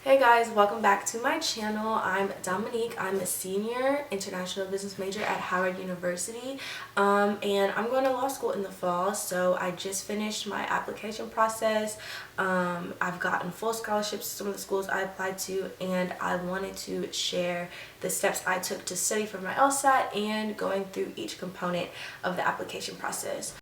Hey guys, welcome back to my channel. I'm Dominique. I'm a senior international business major at Howard University, and I'm going to law school in the fall. So I just finished my application process. I've gotten full scholarships to some of the schools I applied to, and I wanted to share the steps I took to study for my LSAT and going through each component of the application process.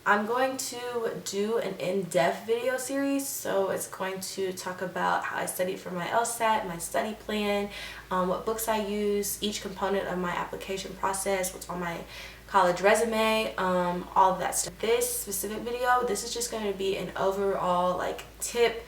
I'm going to do an in-depth video series, so it's going to talk about how I studied for my LSAT, my study plan, what books I use, each component of my application process, what's on my college resume, all of that stuff. This specific video, this is just going to be an overall tip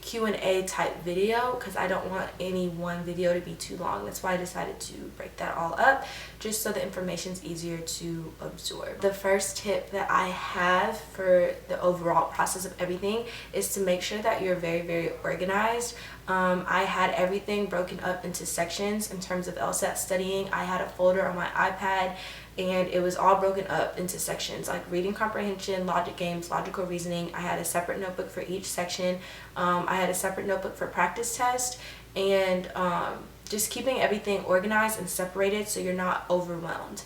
Q&A type video because I don't want any one video to be too long. That's why I decided to break that all up, just so the information is easier to absorb. The first tip that I have for the overall process of everything is to make sure that you're very organized. I had everything broken up into sections in terms of LSAT studying. I had a folder on my iPad and it was all broken up into sections like reading comprehension, logic games, logical reasoning. I had a separate notebook for each section. I had a separate notebook for practice test, and just keeping everything organized and separated so you're not overwhelmed.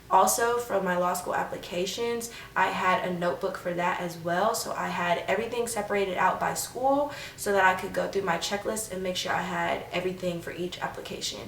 Also, for my law school applications, I had a notebook for that as well. So I had everything separated out by school so that I could go through my checklist and make sure I had everything for each application.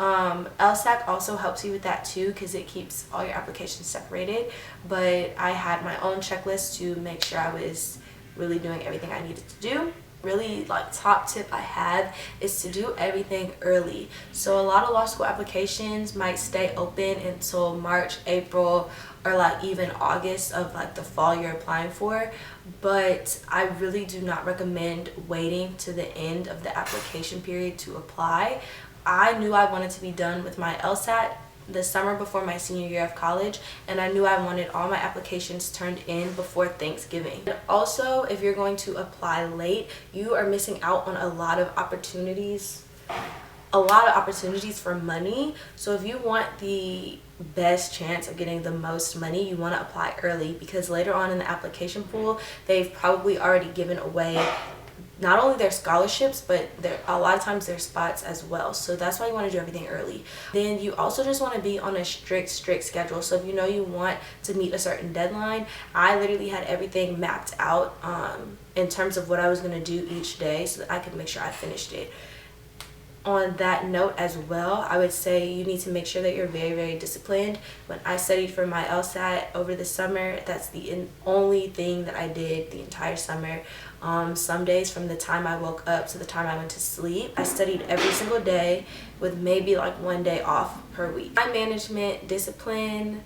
LSAC also helps you with that too because it keeps all your applications separated. But I had my own checklist to make sure I was really doing everything I needed to do. Really top tip I have is to do everything early. So a lot of law school applications might stay open until March, April, or even August of the fall you're applying for, but I really do not recommend waiting to the end of the application period to apply. I knew I wanted to be done with my LSAT the summer before my senior year of college, and I knew I wanted all my applications turned in before Thanksgiving. And also, if you're going to apply late, you are missing out on a lot of opportunities for money. So if you want the best chance of getting the most money, you want to apply early, because later on in the application pool, they've probably already given away not only their scholarships, but a lot of times their spots as well. So that's why you want to do everything early. Then you also just want to be on a strict schedule. So if you know you want to meet a certain deadline, I literally had everything mapped out in terms of what I was going to do each day so that I could make sure I finished it. On that note as well, I would say you need to make sure that you're very disciplined. When I studied for my LSAT over the summer, that's the only thing that I did the entire summer. Some days from the time I woke up to the time I went to sleep, I studied every single day with maybe one day off per week. Time management, discipline,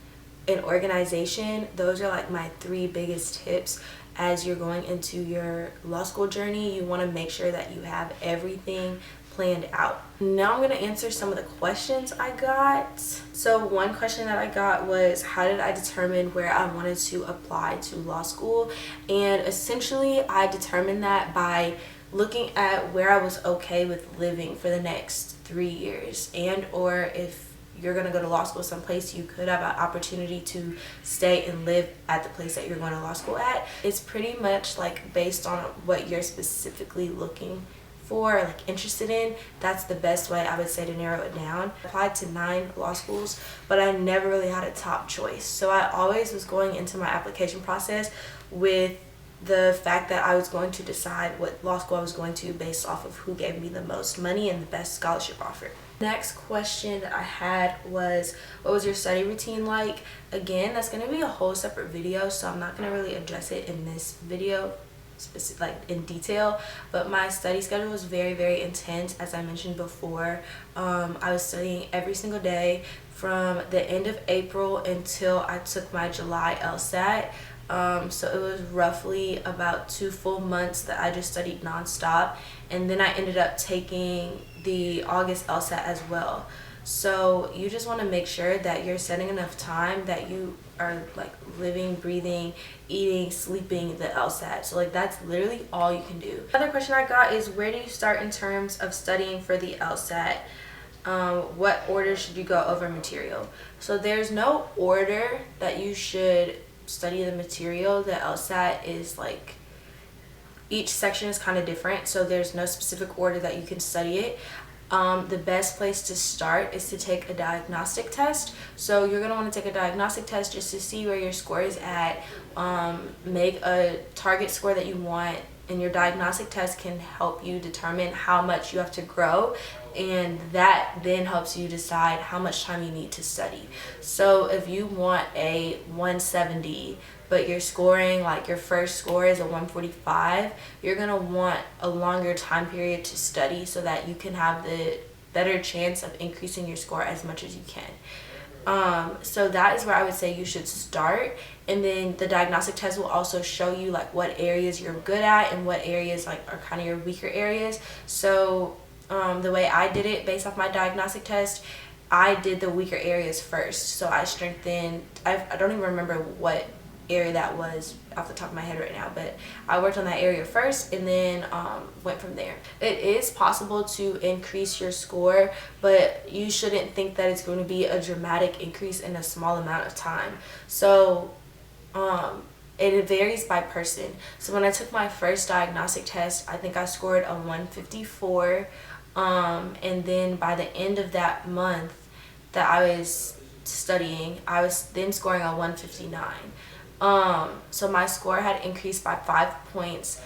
and organization, those are my three biggest tips as you're going into your law school journey. You want to make sure that you have everything planned out. Now I'm going to answer some of the questions I got. So one question that I got was, how did I determine where I wanted to apply to law school? And essentially I determined that by looking at where I was okay with living for the next 3 years, and or if you're going to go to law school someplace, you could have an opportunity to stay and live at the place that you're going to law school at. It's pretty much based on what you're specifically looking for, interested in. That's the best way I would say to narrow it down. I applied to 9 law schools, but I never really had a top choice. So I always was going into my application process with the fact that I was going to decide what law school I was going to based off of who gave me the most money and the best scholarship offer. Next question that I had was, what was your study routine like? Again, that's going to be a whole separate video, so I'm not going to really address it in this video in detail, but my study schedule was very intense. As I mentioned before, I was studying every single day from the end of April until I took my July LSAT. So it was roughly about 2 full months that I just studied nonstop, and then I ended up taking the August LSAT as well. So you just want to make sure that you're setting enough time that you are living, breathing, eating, sleeping the LSAT. So that's literally all you can do. Another question I got is, where do you start in terms of studying for the LSAT? what order should you go over material? So there's no order that you should study the material. The LSAT is like, each section is kind of different, so there's no specific order that you can study it. The best place to start is to take a diagnostic test. So you're going to want to take a diagnostic test just to see where your score is at, make a target score that you want, and your diagnostic test can help you determine how much you have to grow, and that then helps you decide how much time you need to study. So if you want a 170 but you're scoring, like your first score is a 145, you're gonna want a longer time period to study so that you can have the better chance of increasing your score as much as you can. So that is where I would say you should start, and then the diagnostic test will also show you like what areas you're good at and what areas like are kind of your weaker areas. So the way I did it based off my diagnostic test, I did the weaker areas first. So I strengthened, I don't even remember what area that was off the top of my head right now, but I worked on that area first and then went from there. It is possible to increase your score, but you shouldn't think that it's going to be a dramatic increase in a small amount of time. So it varies by person. So when I took my first diagnostic test, I think I scored a 154, and then by the end of that month that I was studying, I was then scoring a 159. So my score had increased by 5 points,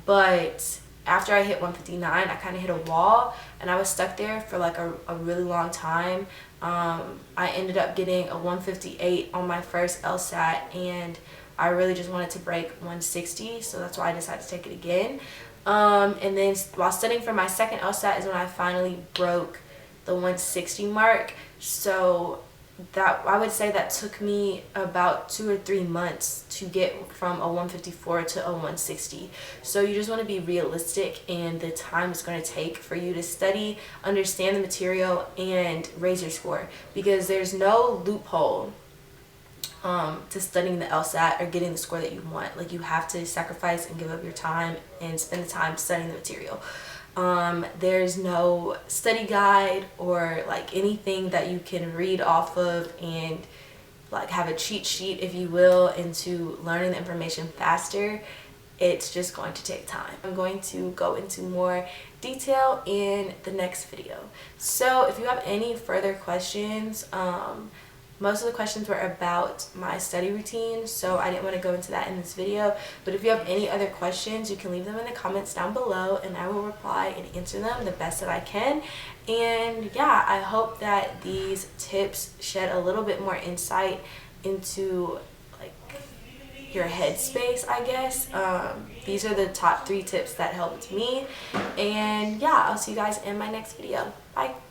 but after I hit 159, I kind of hit a wall, and I was stuck there for like a really long time. I ended up getting a 158 on my first LSAT, and I really just wanted to break 160, so that's why I decided to take it again. And then while studying for my second LSAT is when I finally broke the 160 mark. So that, I would say that took me about 2 or 3 months to get from a 154 to a 160. So you just want to be realistic in the time it's going to take for you to study, understand the material, and raise your score, because there's no loophole to studying the LSAT or getting the score that you want. Like, you have to sacrifice and give up your time and spend the time studying the material. There's no study guide or like anything that you can read off of and like have a cheat sheet, if you will, into learning the information faster. It's just going to take time. I'm going to go into more detail in the next video. So if you have any further questions, most of the questions were about my study routine, so I didn't want to go into that in this video. But if you have any other questions, you can leave them in the comments down below, and I will reply and answer them the best that I can. And yeah, I hope that these tips shed a little bit more insight into like your headspace, I guess. These are the top 3 tips that helped me. And yeah, I'll see you guys in my next video. Bye.